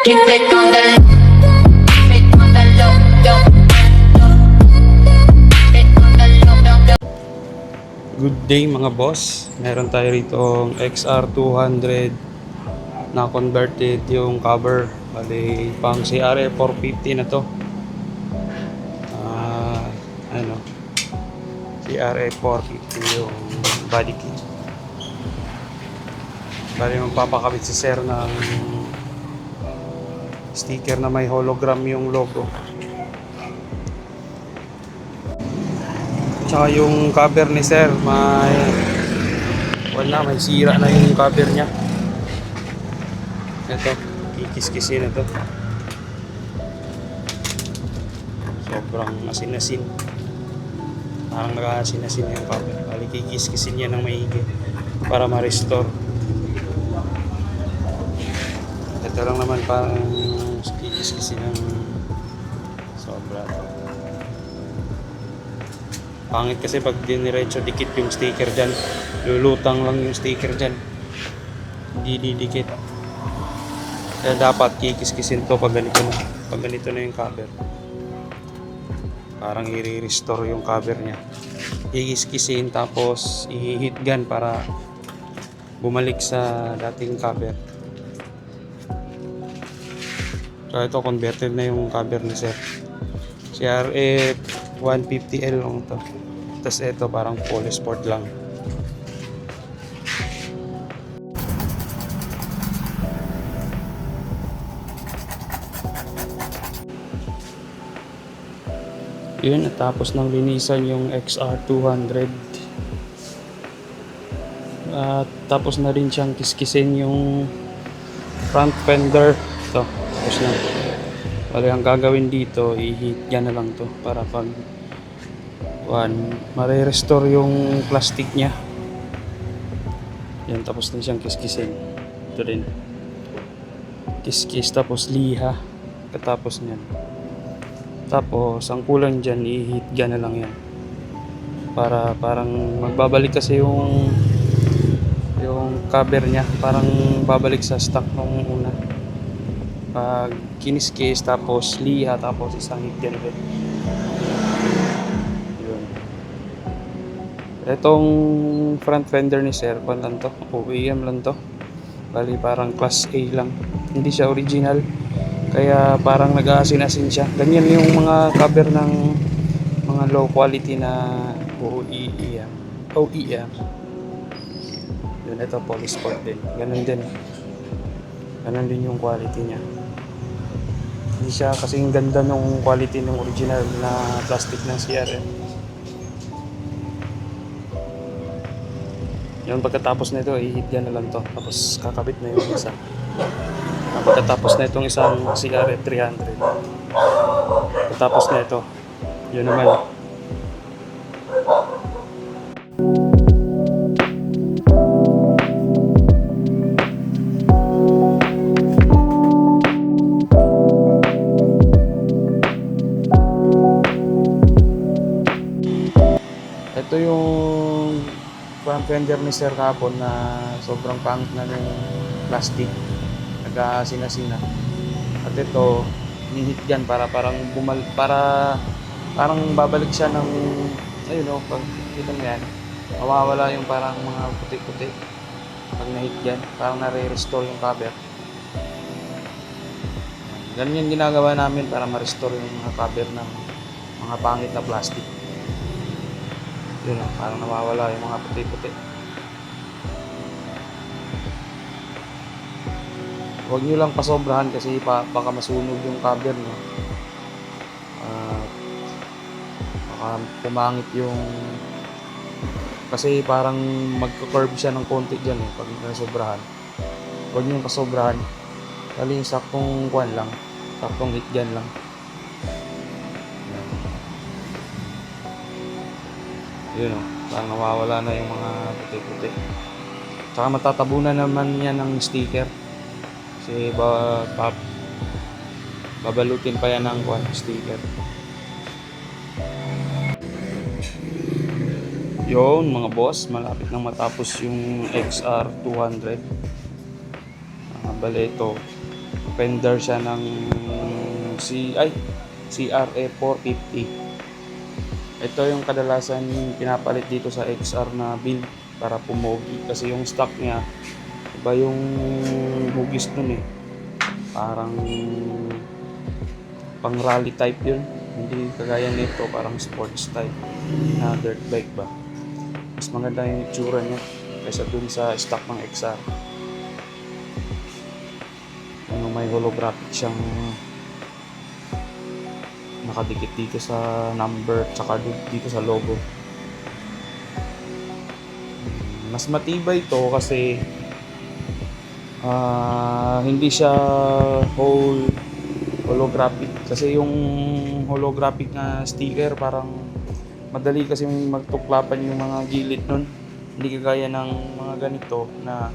Keep it on the low. Keep it on the low, low. Keep it on the low, low, low. Good day mga boss. Meron tayo rito XR200 na converted yung cover. Bali pang CRF 450 na to. Ah, ano? CRF 450 yung body kit. Bali magpapakabit si sir ng sticker na may hologram yung logo. Tsaka yung cover ni sir may sira na yung cover niya. Ito, kikis-kisin na to. Sobrang asin-asin. Parang nag-asin-asin yung cover. Bali kikis-kisin niya ng maigi para ma-restore. Ito lang naman parang kikis-kisin ng sobra. Pangit kasi pag diniretso dikit yung sticker dyan. Lulutang lang yung sticker dyan. Hindi didikit. Kaya dapat kikis-kisin to pag ganito na. Pag ganito na yung cover. Parang i-restore yung cover niya. Kikis-kisin tapos i-hit gun para bumalik sa dating cover. So ito converted na yung cover ni sir. CRF 150L lang to. Tapos ito parang full sport lang. Yun, natapos ng linisan yung XR200. At tapos na rin siyang kiskisin yung front fender. Ito, tapos na. Bali ang gagawin dito, i-heat yan na lang to para pag mare-restore yung plastic niya. Yan, tapos na siyang kiskisin. Ito din. Kiskis tapos liha. Katapos niyan. Tapos ang kulang dyan, i-heat gun na lang yan. Para parang magbabalik kasi yung cover niya. Parang babalik sa stock nung una. Pag kiniskis, tapos liha, tapos isang heat gun ulit. Yun. Itong front fender ni sir, kung lang to, OEM lang to. Bali parang class A lang. Hindi siya original. Kaya parang nag-aasin-asin siya. Ganyan yung mga cover ng mga low quality na OEM. Yun, ito Polysport din. Ganun din. Ganun din yung quality niya. Hindi siya kasing ganda ng quality ng original na plastic ng CRF. Yun, pagkatapos na ito, i-hit yan na lang to. Tapos kakabit na yung isa. Pagkatapos na itong isang CRF 300. Pagkatapos na ito, yun naman. Ito yung front fender ni Sir Capon na sobrang pangit na yung plastic. Nag-asin-asin na. At ito, ni-hit gun para parang parang babalik siya ng ayun o, pag kita mo yan, mawawala yung parang mga puti-puti pag na-hit gun, parang nare-restore yung cover. Ganyan ginagawa namin para ma-restore yung mga cover ng mga pangit na plastic. Yun o, parang nawawala yung mga puti-puti. Huwag nyo lang pasobrahan kasi baka masunog yung cover nyo. Baka pumangit yung... Kasi parang magka-curve siya ng konti dyan eh, pag nasobrahan. Huwag nyo pasobrahan. Dali yung saktong kuwan lang. Saktong hit gun lang. Yun o, parang nawawala na yung mga puti-puti. Tsaka matatabunan naman yan ng sticker. Kasi babalutin pa yan ng sticker. Yun mga boss, malapit nang matapos yung XR200. Bali ito, fender siya ng CRA 450. Ito yung kadalasan pinapalit dito sa XR na build para pumogi kasi yung stock niya iba yung hugis nun eh. Parang pang rally type yun. Hindi kagaya nito parang sports type na dirt bike ba. Mas maganda yung itsura niya kaysa dun sa stock ng XR. Yung may holographic siyang nakadikit dito sa number tsaka dito sa logo. Mas matibay ito kasi hindi siya whole holographic kasi yung holographic na sticker parang madali kasi magtuklapan yung mga gilid nun, hindi kagaya ng mga ganito na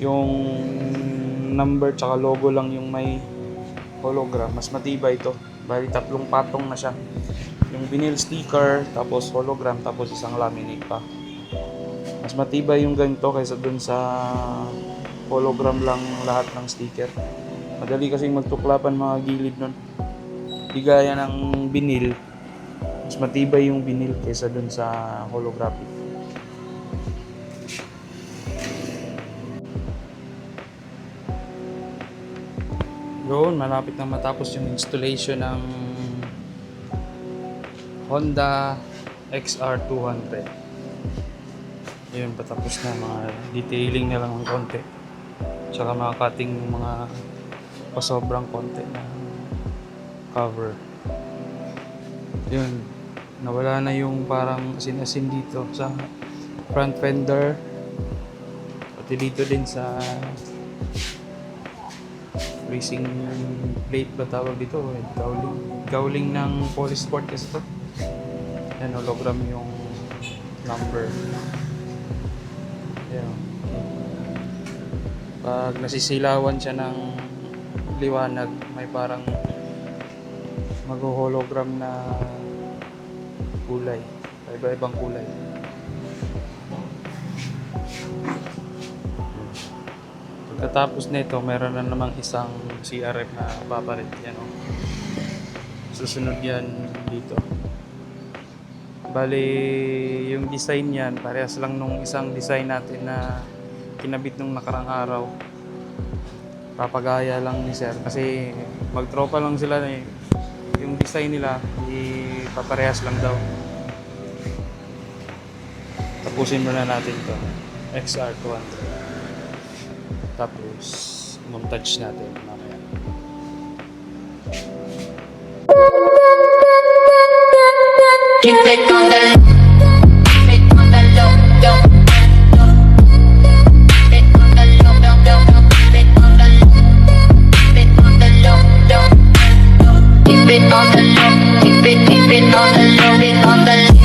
yung number tsaka logo lang yung may hologram. Mas matibay ito, bali 3 patong na siya, yung vinyl sticker tapos hologram tapos isang laminate pa. Mas matibay yung ganito kaysa dun sa hologram lang lahat ng sticker. Madali kasi magtuklapan mga gilid nun. Di gaya ng vinyl, mas matibay yung vinyl kaysa dun sa holographic. Yun, malapit na matapos yung installation ng Honda XR200. Yun, patapos na, mga detailing na lang ng konti. Tsaka mga cutting, mga pasobrang konti na cover. Yun, nawala na yung parang asin-asin dito sa front fender. Pati dito din sa racing plate ba tawag dito? Gowling ng Polisport kasi ito. Yan, hologram yung number. Yan. Pag nasisilawan siya ng liwanag, may parang mag-hologram na kulay, iba-ibang kulay. Pagkatapos nito, meron na namang isang CRF na papalit. Yan o. Susunod yan dito. Bali, yung design yan, parehas lang nung isang design natin na kinabit nung nakarang araw. Papagaya lang ni sir kasi magtropa lang sila eh. Yung design nila, ipaparehas lang daw. Tapusin muna natin to XR200. Tapos, montage natin mamaya. Keep it on the low. Keep it on the low, low. Keep it on the low, low, low. Keep it on the low. Keep it on the low, low. Keep it on the low. Keep it on the low. Keep it on the low.